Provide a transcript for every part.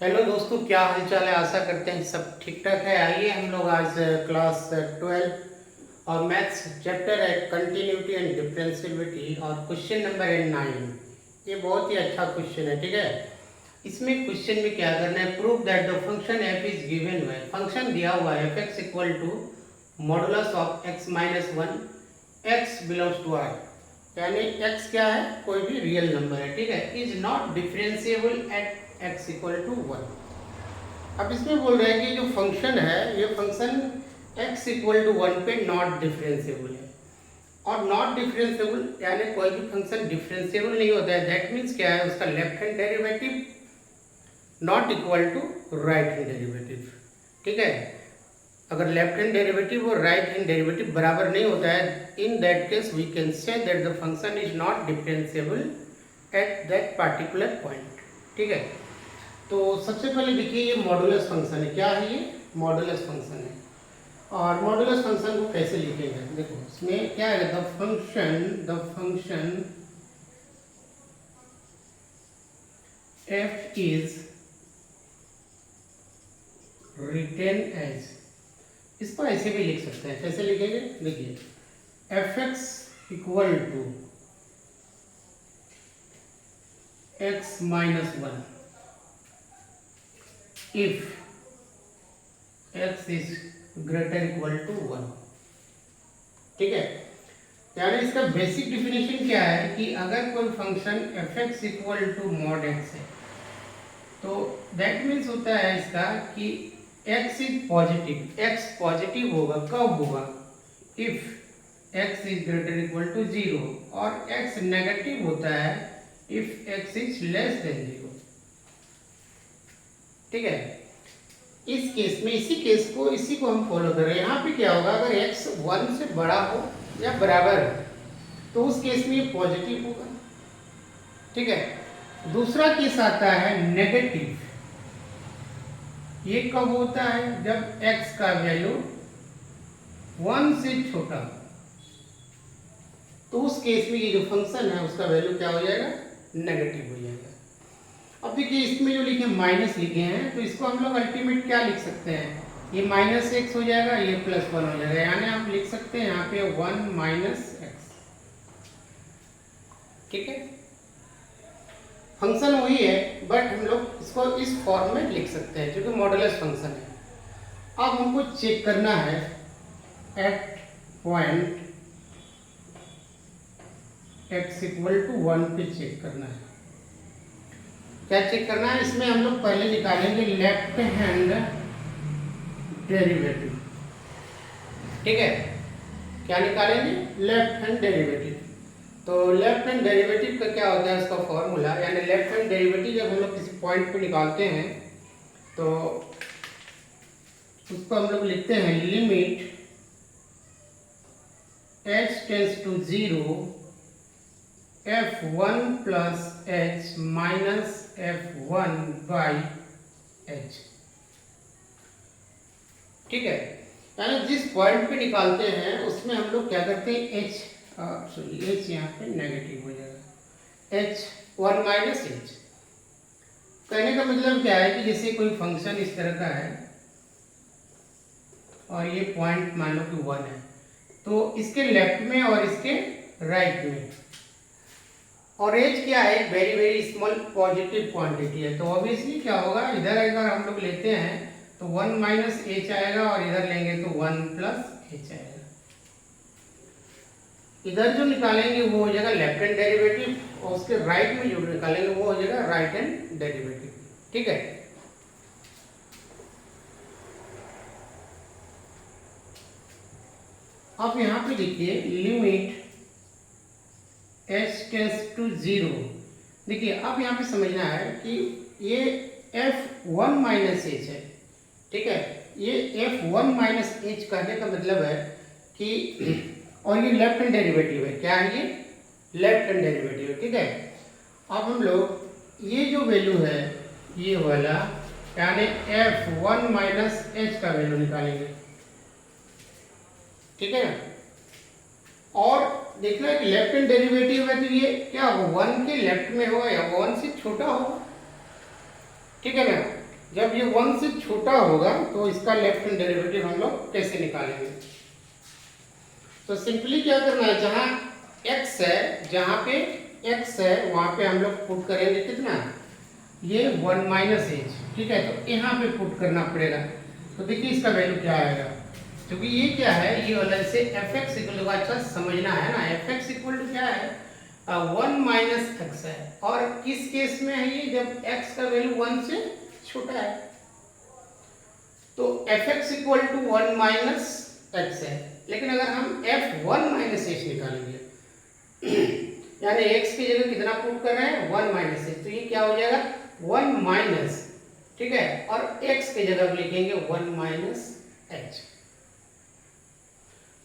Hello दोस्तों, क्या हालचाल है। आशा करते हैं सब ठीक ठाक है। आइए हम लोग आज क्लास 12 और मैथ्स चैप्टर है कंटिन्यूटी एंड डिफरेंशियबिलिटी और क्वेश्चन नंबर है 9। ये बहुत ही अच्छा क्वेश्चन है, ठीक है। इसमें क्वेश्चन में क्या करना है, prove that the function f is given है। फंक्शन दिया हुआ है f x equal to modulus of x minus one x belongs to R, यानी x क्या है, कोई भी रियल नंबर है, ठीक है। Is not differentiable at x equal to 1। अब इसमें बोल रहे हैं कि जो फंक्शन है ये फंक्शन x इक्वल टू 1 पे नॉट डिफरेंशिएबल है। और नॉट डिफरेंशिएबल यानी कोई भी फंक्शन डिफरेंशिएबल नहीं होता है। दैट मीन्स क्या है, उसका left hand derivative not equal to right hand derivative, ठीक है। अगर लेफ्ट हैंड डेरिवेटिव और राइट हैंड डेरिवेटिव बराबर नहीं होता है, in that case we can say that the function is not differentiable at that particular point, ठीक है। तो सबसे पहले देखिए ये मॉडुलस फंक्शन है। क्या है ये? मॉडुलस फंक्शन है। और मॉडुलस फंक्शन को कैसे लिखेंगे, देखो इसमें क्या है, the function f is written as, इसको ऐसे भी लिख सकते हैं। कैसे लिखेंगे, देखिए f x equal to x minus one if x is greater equal to 1, ठीक है। यानी इसका बेसिक डिफिनेशन क्या है कि अगर कोई function f x equal to mod x है तो दैट मीन्स होता है इसका कि x is positive. x positive होगा कब होगा, if x is greater equal to 0, और x नेगेटिव होता है if x is less than 0, ठीक है। इस केस में इसी को हम फॉलो कर रहे हैं। यहाँ पे क्या होगा, अगर x 1 से बड़ा हो या बराबर हो तो उस केस में ये पॉजिटिव होगा, ठीक है। दूसरा केस आता है नेगेटिव। ये कब होता है, जब x का वैल्यू 1 से छोटा हो, तो उस केस में ये जो फंक्शन है उसका वैल्यू क्या हो जाएगा, नेगेटिव हो जाएगा। अब देखिए इसमें जो लिखे माइनस लिखे हैं, तो इसको हम लोग अल्टीमेट क्या लिख सकते हैं, ये माइनस एक्स हो जाएगा, ये प्लस वन हो जाएगा। यानी आप लिख सकते हैं यहाँ पे 1 माइनस एक्स, ठीक है। फंक्शन वही है बट हम लोग इसको इस फॉर्म में लिख सकते हैं क्योंकि मॉडुलस फंक्शन है। अब हमको चेक करना है at point x equal to 1 पे चेक करना है। क्या चेक करना है, इसमें हम लोग पहले निकालेंगे लेफ्ट हैंड डेरिवेटिव, ठीक है। क्या निकालेंगे, लेफ्ट हैंड डेरिवेटिव। तो लेफ्ट हैंड डेरिवेटिव का क्या होता है, उसका फॉर्मूला, यानी लेफ्ट हैंड डेरिवेटिव जब हम लोग किसी पॉइंट पे निकालते हैं तो उसको हम लोग लिखते हैं limit h tends to 0 f1 plus h minus f1 by h, ठीक है। यानी जिस पॉइंट पे निकालते हैं उसमें हम लोग क्या करते हैं, h यहाँ पे नेगेटिव हो जाएगा, h1 माइनस h। कहने का मतलब क्या है कि जैसे कोई फंक्शन इस तरह का है और ये पॉइंट मान लो कि 1 है, तो इसके लेफ्ट में और इसके राइट में, और एच क्या है, very very small positive quantity है, तो ऑब्वियसली क्या होगा, इधर अगर हम लोग लेते हैं तो 1 माइनस एच आएगा और इधर लेंगे तो 1 प्लस एच आएगा। इधर जो निकालेंगे वो हो जाएगा लेफ्ट हैंड डेरिवेटिव और उसके राइट में जो निकालेंगे वो हो जाएगा राइट हैंड डेरिवेटिव, ठीक है। अब यहाँ पे देखिए लिमिट h टेंड्स टू 0। देखिए अब यहाँ पे समझना है कि ये f1 माइनस एच है, ठीक है। ये f1 माइनस एच कहने का मतलब है कि, और ये लेफ्ट हैंड डेरिवेटिव है, क्या है ये, लेफ्ट हैंड डेरिवेटिव है, ठीक है। अब हम लोग ये जो वैल्यू है ये वाला, यानी f1 माइनस एच का वैल्यू निकालेंगे, ठीक है। और देखना है कि लेफ्ट हैंड डेरिवेटिव है तो ये क्या होगा, 1 के लेफ्ट में होगा या 1 से छोटा होगा, ठीक है ना। जब ये 1 से छोटा होगा तो इसका लेफ्ट हैंड डेरिवेटिव हम लोग कैसे निकालेंगे? तो सिंपली क्या करना है, जहां x है, जहां पे x है वहां पे हम लोग पुट करेंगे कितना, ये 1 माइनस एच, ठीक है। तो यहाँ पे पुट करना पड़ेगा। तो देखिए इसका वैल्यू क्या आएगा, क्योंकि ये क्या है, ये वाला से एफ एक्स इक्वल टू, अच्छा समझना है ना, एफ एक्स इक्वल टू क्या है, 1 माइनस एक्स है। और किस केस में है ये, जब x का वैल्यू 1 से छोटा है। तो f x equal to 1 minus x है। लेकिन अगर हम f1 माइनस एच निकालेंगे यानी x की जगह कितना पुट कर रहे हैं, 1 माइनस एच, तो ये क्या हो जाएगा 1 माइनस, ठीक है, और x की जगह लिखेंगे 1 माइनस एच।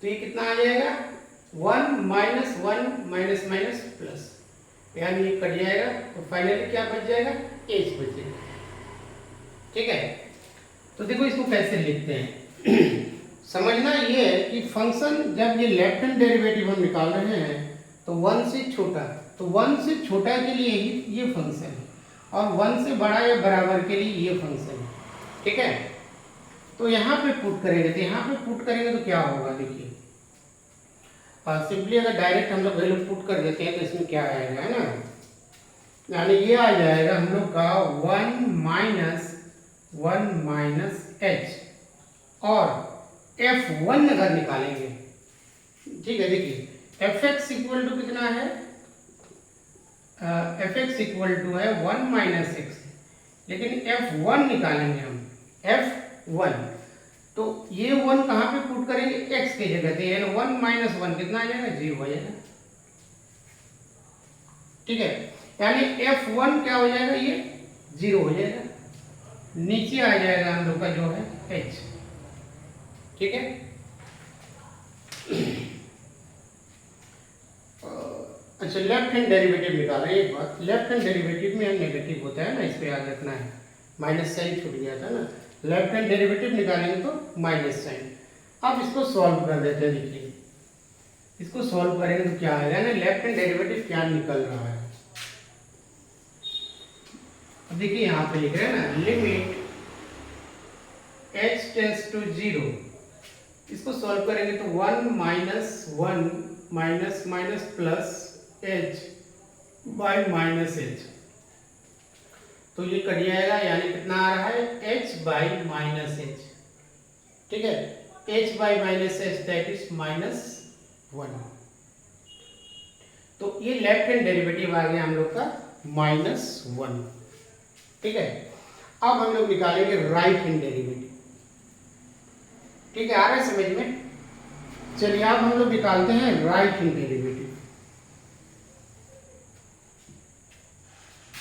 तो ये कितना आ जाएगा 1 माइनस 1 माइनस माइनस प्लस, यानी ये कट जाएगा। तो फाइनली क्या बच जाएगा, एच बचेगा, ठीक है। तो देखो इसको कैसे लिखते हैं समझना ये है कि फंक्शन जब ये लेफ्ट हैंड डेरिवेटिव हम निकाल रहे हैं तो 1 से छोटा, तो 1 से छोटा के लिए ही ये फंक्शन है, और 1 से बड़ा या बराबर के लिए ये फंक्शन है, ठीक है। तो यहाँ पे पुट करेंगे, तो यहाँ पे पुट करेंगे तो क्या होगा, देखिए सिंपली अगर डायरेक्ट हम लोग वैल्यू पुट कर देते हैं तो इसमें क्या आएगा, है ना, यानी ये आ जाएगा हम लोग का 1 माइनस एच, और f1 अगर निकालेंगे, ठीक है, देखिए एफ एक्स इक्वल टू कितना है, एफ एक्स इक्वल टू है 1 माइनस एक्स, लेकिन f1 निकालेंगे हम, f1, तो ये 1 कहाँ पे पुट करेंगे, x की जगह पे, यानी 1 माइनस 1 कितना आ जाएगा, 0 हो जाएगा, ठीक है। यानी f1 क्या हो जाएगा, ये 0 हो जाएगा, नीचे आ जाएगा हम लोग का जो है h, ठीक है। अच्छा लेफ्ट हैंड डेरिवेटिव निकाल रहे हैं, एक बात, लेफ्ट हैंड डेरिवेटिव में नेगेटिव होता है ना, इस पे याद रखना है, माइनस साइन छूट गया था ना, लेफ्ट हैंड डेरिवेटिव निकालेंगे तो माइनस साइन। अब इसको सॉल्व कर देते हैं, देखिए इसको सॉल्व करेंगे तो क्या आएगा ना, लेफ्ट हैंड डेरिवेटिव क्या निकल रहा है, अब देखिए यहाँ पे लिख रहे हैं ना, लिमिट h टेंड्स टू 0, इसको सॉल्व करेंगे तो 1 minus 1 minus minus plus h by minus h, तो ये कट जाएगा, यानी कितना आ रहा है h बाई माइनस h, ठीक है, h by minus h that is -1। तो ये लेफ्ट हैंड डेरिवेटिव आ गया हम लोग का -1, ठीक है। अब हम लोग निकालेंगे राइट हैंड डेरिवेटिव, ठीक है, आ रहा है समझ में। चलिए अब हम लोग निकालते हैं राइट हैंड डेरिवेटिव।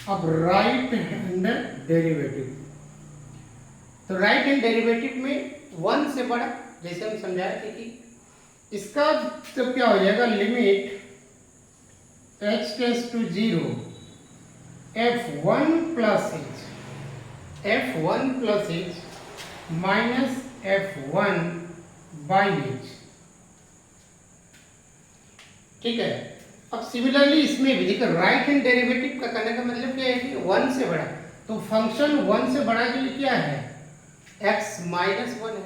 अब राइट हैंड डेरिवेटिव, तो राइट हैंड डेरिवेटिव में 1 से बड़ा, जैसे हम समझाए थे कि इसका तो क्या हो जाएगा, limit h tends to 0 f1 plus h minus f1 by h, ठीक है। अब सिमिलरली इसमें भी देखो, राइट हैंड डेरिवेटिव का करने का मतलब क्या है कि 1 से बड़ा, तो फंक्शन 1 से बड़ा के लिए क्या है, x माइनस 1 है,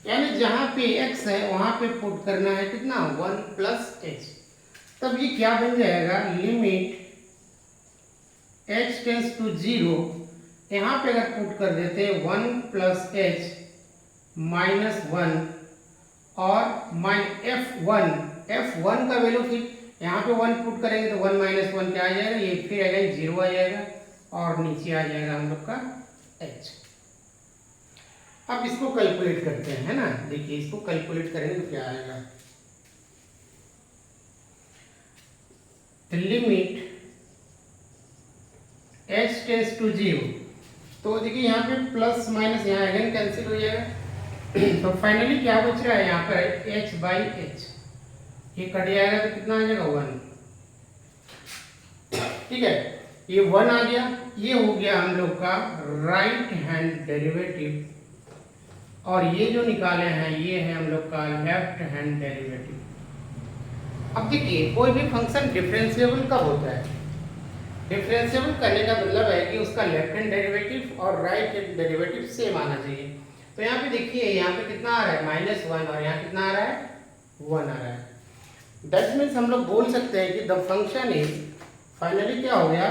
यानी जहां पे x है वहां पे पुट करना है कितना, 1 प्लस h। तब ये क्या बन जाएगा, लिमिट h टेंड्स टू 0, यहाँ पे अगर पुट कर देते हैं 1 प्लस h माइनस 1 और f1 का वैल्यू, फिर यहाँ पे 1 पुट करेंगे तो 1 माइनस 1 क्या आ जाएगा, ये फिर आएगा 0 आ जाएगा, और नीचे आ जाएगा हम लोग का h। अब इसको कैलकुलेट करते हैं, है ना, देखिए इसको कैलकुलेट करेंगे तो क्या आएगा, लिमिट h टेंड्स टू 0, तो देखिए यहाँ पे प्लस माइनस यहाँ अगेन कैंसिल हो जाएगा, तो फाइनली क्या बच रहा है यहाँ पर h बाई h, ये कट जाएगा तो कितना आ जाएगा 1, ठीक है, ये 1 आ गया। ये हो गया हम लोग का राइट हैंड डेरिवेटिव, और ये जो निकाले हैं ये है हम लोग का लेफ्ट हैंड डेरिवेटिव। अब देखिए कोई भी फंक्शन डिफरेंशिएबल कब होता है, डिफरेंशिएबल करने का मतलब है कि उसका लेफ्ट हैंड डेरिवेटिव और राइट हैंड डेरिवेटिव सेम आना चाहिए। तो यहाँ पे देखिए, यहाँ पे कितना आ रहा है -1 और यहाँ कितना आ रहा है 1 आ रहा है। दैट मीन्स हम लोग बोल सकते हैं कि द फंक्शन इज, फाइनली क्या हो गया,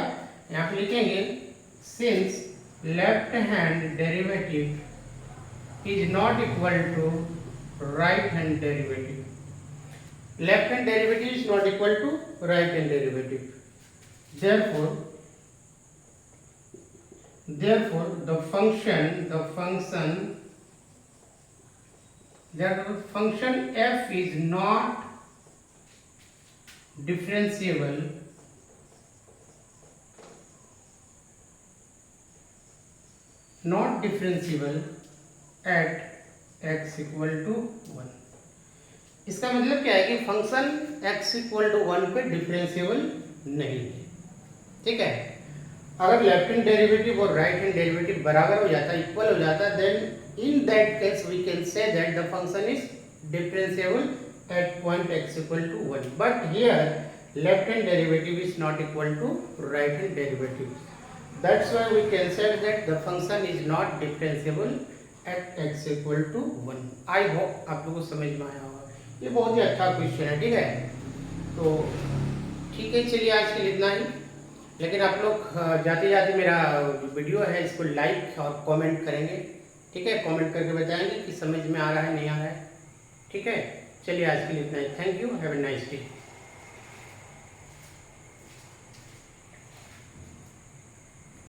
यहाँ पे लिखेंगे since left hand derivative is not equal to right hand derivative, left hand derivative is not equal to right hand derivative, therefore the function f is not differentiable at x equal to 1। इसका मतलब क्या है कि function x equal to 1 पे differentiable नहीं है। ठीक है, अगर लेफ्ट हैंड डेरिवेटिव और राइट हैंड डेरिवेटिव बराबर हो जाता, इक्वल हो जाता, then in that case we can say that the function is differentiable at point x equal to 1, but here left hand derivative is not equal to right hand derivative, that's why we can say that the function is not differentiable at x equal to 1। I hope आप लोगों को समझ में आया होगा। ये बहुत ही अच्छा क्वेश्चन है। ठीक है, तो ठीक है, चलिए आज के लिए इतना ही। लेकिन आप लोग जाते जाते मेरा जो वीडियो है इसको लाइक और कमेंट करेंगे। ठीक है, कमेंट करके बताएंगे कि समझ में आ रहा है नहीं आ रहा है। ठीक है, चलिए आज के लिए इतना ही। Thank you, have a nice day.